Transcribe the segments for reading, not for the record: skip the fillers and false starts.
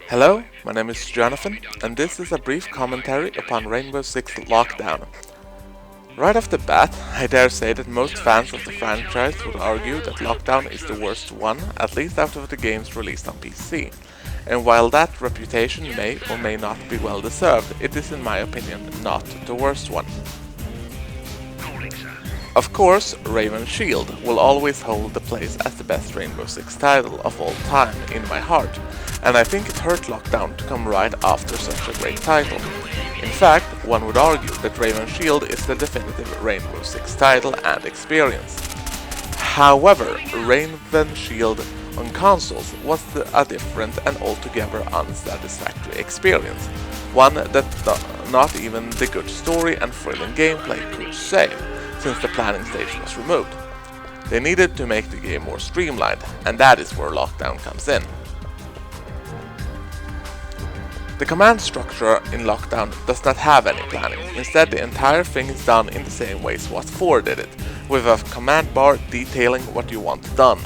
Hello, my name is Jonathan, and this is a brief commentary upon Rainbow Six Lockdown. Right off the bat, I dare say that most fans of the franchise would argue that Lockdown is the worst one, at least out of the games released on PC. And while that reputation may or may not be well deserved, it is in my opinion not the worst one. Of course, Raven Shield will always hold the place as the best Rainbow Six title of all time in my heart, and I think it hurt Lockdown to come right after such a great title. In fact, one would argue that Raven Shield is the definitive Rainbow Six title and experience. However, Raven Shield on consoles was a different and altogether unsatisfactory experience, one that not even the good story and thrilling gameplay could save, since the planning stage was removed. They needed to make the game more streamlined, and that is where Lockdown comes in. The command structure in Lockdown does not have any planning. Instead, the entire thing is done in the same way SWAT 4 did it, with a command bar detailing what you want done.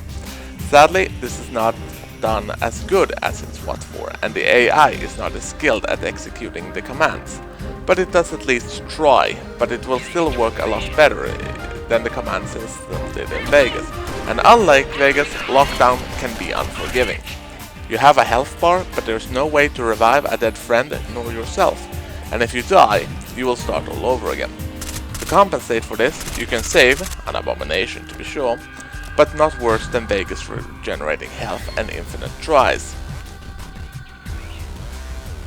Sadly, this is not done as good as in SWAT 4, and the AI is not as skilled at executing the commands. But it does at least try, but it will still work a lot better than the command system did in Vegas. And unlike Vegas, Lockdown can be unforgiving. You have a health bar, but there's no way to revive a dead friend nor yourself, and if you die, you will start all over again. To compensate for this, you can save, an abomination to be sure, but not worse than Vegas regenerating health and infinite tries.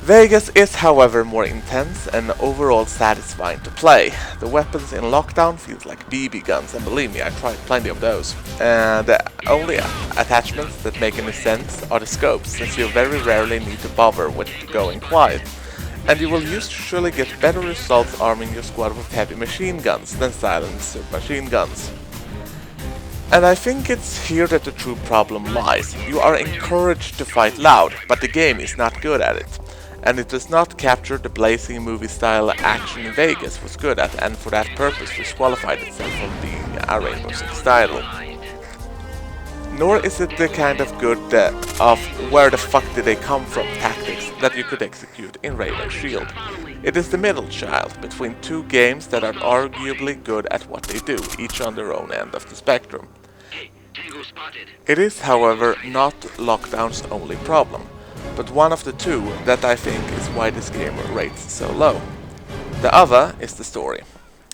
Vegas is however more intense and overall satisfying to play. The weapons in Lockdown feels like BB guns, and believe me, I tried plenty of those. The only attachments that make any sense are the scopes, since you very rarely need to bother with going quiet. And you will usually get better results arming your squad with heavy machine guns than silent submachine guns. And I think it's here that the true problem lies. You are encouraged to fight loud, but the game is not good at it. And it does not capture the blazing movie-style action Vegas was good at, and for that purpose disqualified itself from being a Rainbow Six title. Nor is it the kind of good of where the fuck did they come from tactics that you could execute in Raven Shield. It is the middle child between two games that are arguably good at what they do, each on their own end of the spectrum. It is, however, not Lockdown's only problem, but one of the two that I think is why this game rates so low. The other is the story.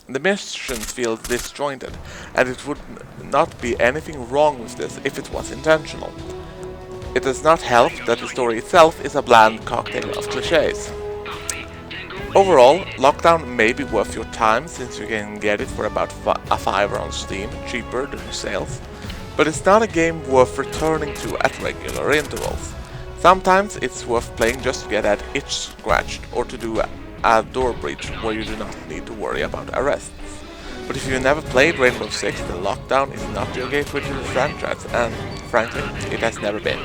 The missions feel disjointed, and it would not be anything wrong with this if it was intentional. It does not help that the story itself is a bland cocktail of cliches. Overall, Lockdown may be worth your time since you can get it for about a $5 on Steam, cheaper during sales, but it's not a game worth returning to at regular intervals. Sometimes it's worth playing just to get that itch scratched or to do a door breach where you do not need to worry about arrests. But if you never played Rainbow Six, then Lockdown is not your gateway to the franchise, and frankly, it has never been.